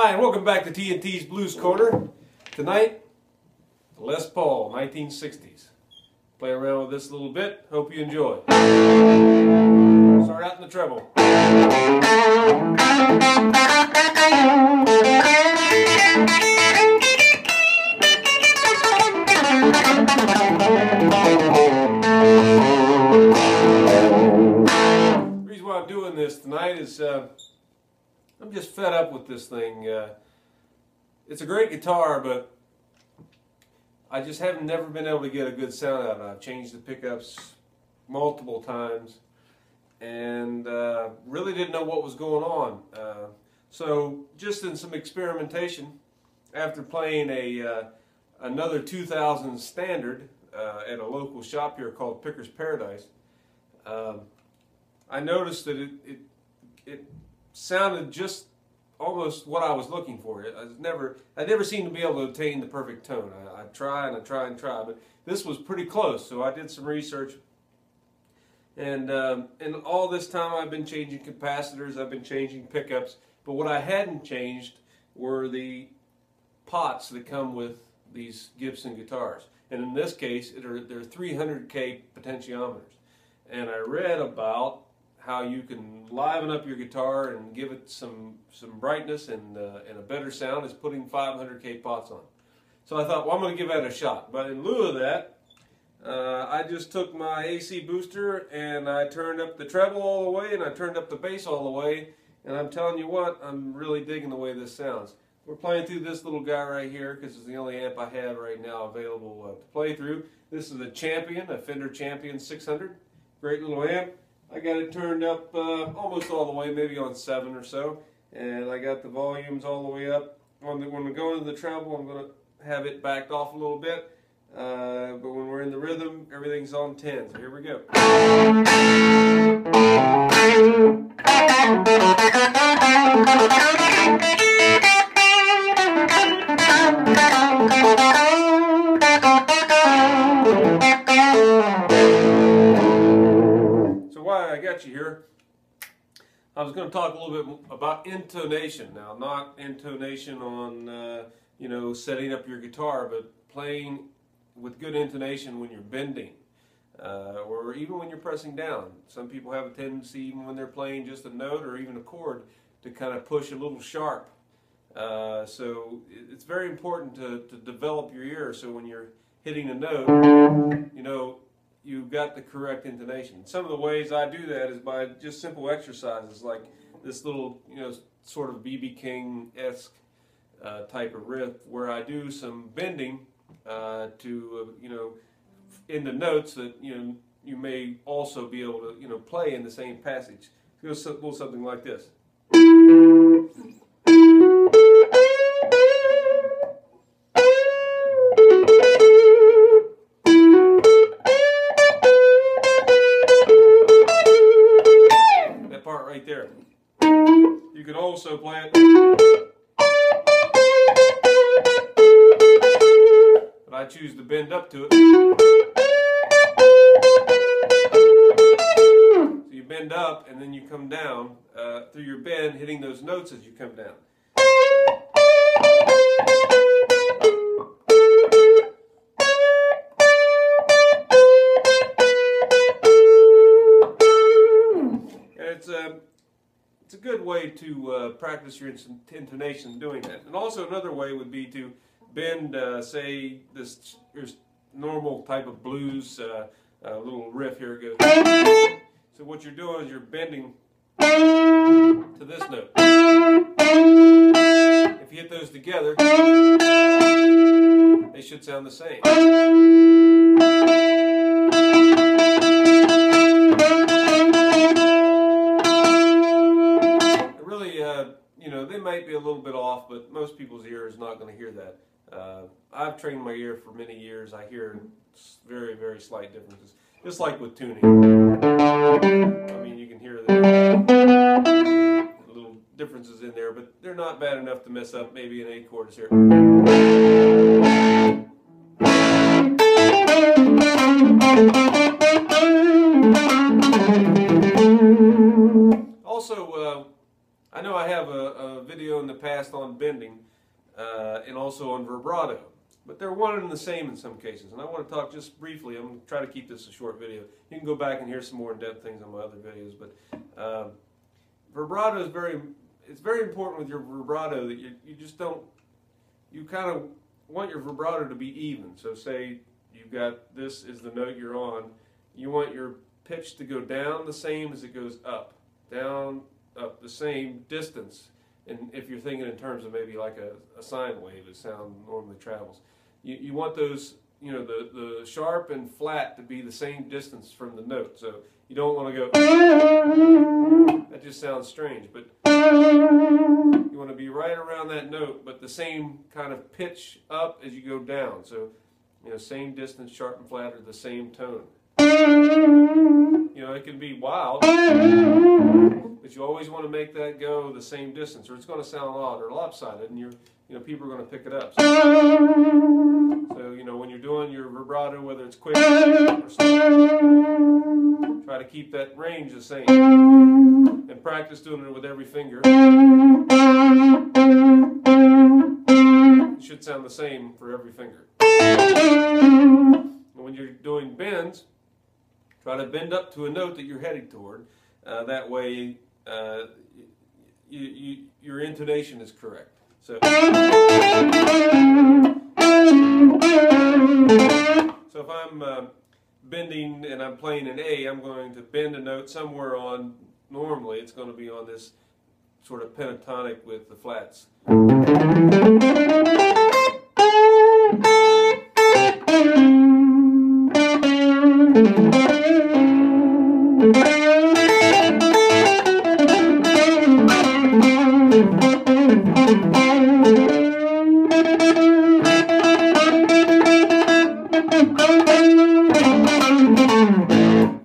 Hi, and welcome back to TNT's Blues Corner. Tonight, Les Paul, 1960s. Play around with this a little bit. Hope you enjoy. Start out in the treble. The reason why I'm doing this tonight is I'm just fed up with this thing. It's a great guitar, but I just haven't never been able to get a good sound out of it. I've changed the pickups multiple times and really didn't know what was going on. So just in some experimentation, after playing another 2000 standard at a local shop here called Picker's Paradise, I noticed that it sounded just almost what I was looking for. I never seemed to be able to attain the perfect tone. I try and I try and try, but this was pretty close. So I did some research, and all this time I've been changing capacitors, I've been changing pickups, but what I hadn't changed were the pots that come with these Gibson guitars. And in this case, they're 300K potentiometers. And I read about how you can liven up your guitar and give it some brightness and a better sound is putting 500K pots on. So I thought, well, I'm going to give that a shot. But in lieu of that, I just took my AC booster and I turned up the treble all the way and I turned up the bass all the way. And I'm telling you what, I'm really digging the way this sounds. We're playing through this little guy right here because it's the only amp I have right now available to play through. This is a Champion, a Fender Champion 600. Great little amp. I got it turned up almost all the way, maybe on 7 or so, and I got the volumes all the way up. When we go into the treble, I'm going to have it backed off a little bit, but when we're in the rhythm, everything's on 10, so here we go. I got you here. I was going to talk a little bit about intonation. Now, not intonation on you know, setting up your guitar, but playing with good intonation when you're bending, or even when you're pressing down. Some people have a tendency, even when they're playing just a note or even a chord, to kind of push a little sharp. So it's very important to develop your ear, so when you're hitting a note, you know, you've got the correct intonation. Some of the ways I do that is by just simple exercises like this little, you know, sort of B.B. King-esque type of riff where I do some bending to, you know, in the notes that, you know, you may also be able to, you know, play in the same passage. It goes a little something like this. Right there. You can also play it, but I choose to bend up to it. So you bend up and then you come down through your bend, hitting those notes as you come down. It's a good way to practice your intonation doing that. And also another way would be to bend, say, this normal type of blues little riff. Here it goes. So what you're doing is you're bending to this note. If you hit those together, they should sound the same. You know, they might be a little bit off, but most people's ear is not going to hear that. I've trained my ear for many years. I hear very, very slight differences, just like with tuning. I mean, you can hear the little differences in there, but they're not bad enough to mess up maybe an 8 chords here. Also, I know I have a video in the past on bending and also on vibrato, but they're one and the same in some cases. And I want to talk just briefly. I'm going to try to keep this a short video. You can go back and hear some more in-depth things on my other videos. But vibrato is it's very important with your vibrato that you just don't, you kind of want your vibrato to be even. So say you've got, this is the note you're on, you want your pitch to go down the same as it goes up, down, up, the same distance. And if you're thinking in terms of maybe like a sine wave, as sound normally travels, you want those, you know, the sharp and flat to be the same distance from the note. So you don't want to go, that just sounds strange, but you want to be right around that note, but the same kind of pitch up as you go down. So, you know, same distance, sharp and flat, are the same tone. You know, it can be wild, but you always want to make that go the same distance, or it's going to sound odd or lopsided, and you know, people are going to pick it up. So, you know, when you're doing your vibrato, whether it's quick or slow, try to keep that range the same, and practice doing it with every finger. It should sound the same for every finger. And when you're doing bends, try to bend up to a note that you're heading toward. That way, your intonation is correct. So if I'm bending and I'm playing an A, I'm going to bend a note somewhere on, normally it's going to be on this sort of pentatonic with the flats.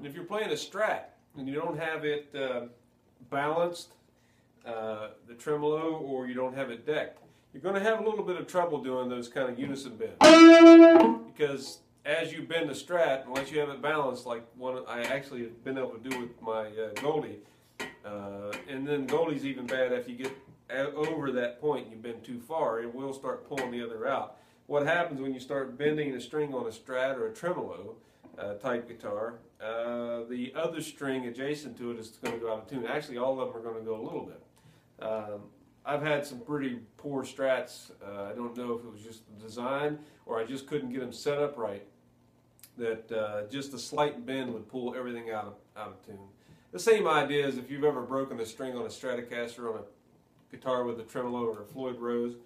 If you're playing a strat and you don't have it balanced, the tremolo, or you don't have it decked, you're going to have a little bit of trouble doing those kind of unison bends, because as you bend a strat, unless you have it balanced, like one I actually have been able to do with my Goldie, and then Goldie's even bad if you get over that point and you bend too far, it will start pulling the other out. What happens when you start bending a string on a strat or a tremolo type guitar, the other string adjacent to it is going to go out of tune. Actually, all of them are going to go a little bit. I've had some pretty poor strats. I don't know if it was just the design or I just couldn't get them set up right, that just a slight bend would pull everything out of tune. The same idea as if you've ever broken a string on a Stratocaster on a guitar with a tremolo or a Floyd Rose,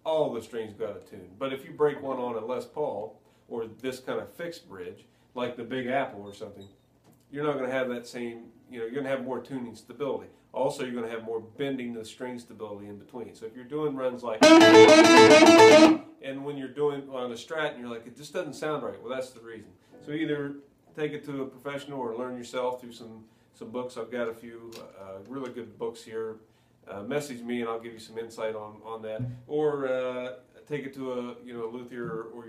all the strings go out of tune. But if you break one on a Les Paul or this kind of fixed bridge, like the Big Apple or something, you're not going to have that same, you know, you're going to have more tuning stability. Also, you're going to have more bending the string stability in between. So if you're doing runs like, and when you're doing on a strat and you're like, it just doesn't sound right, well, that's the reason. So either take it to a professional or learn yourself through some books. I've got a few really good books here. Message me and I'll give you some insight on that. Or take it to a luthier, or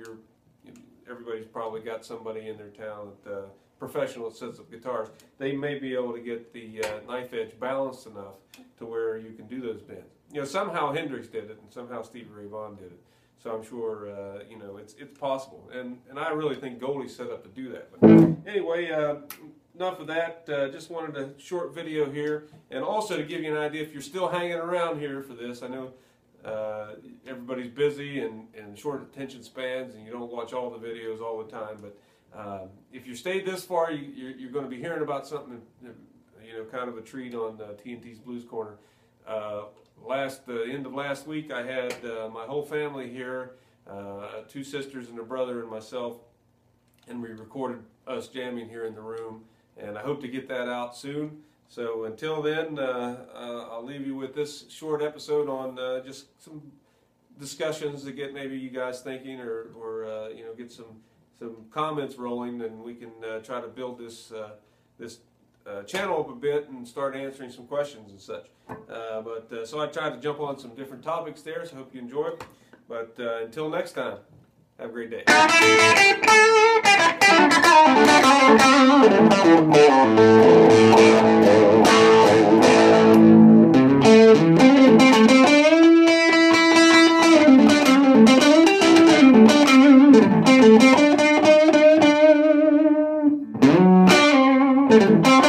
everybody's probably got somebody in their town that professional that sets up guitars. They may be able to get the knife edge balanced enough to where you can do those bends. You know, somehow Hendrix did it, and somehow Stevie Ray Vaughan did it. So I'm sure it's possible, and I really think Goldie's set up to do that. But anyway, enough of that. Just wanted a short video here, and also to give you an idea if you're still hanging around here for this. I know everybody's busy and short attention spans, and you don't watch all the videos all the time. But if you stayed this far, you're going to be hearing about something, kind of a treat on TNT's Blues Corner. End of last week, I had my whole family here, 2 sisters and a brother and myself, and we recorded us jamming here in the room, and I hope to get that out soon. So until then, I'll leave you with this short episode on just some discussions to get maybe you guys thinking, or get some comments rolling, and we can try to build this channel up a bit and start answering some questions and such. So I tried to jump on some different topics there, so I hope you enjoy it. But until next time, have a great day. Thank you.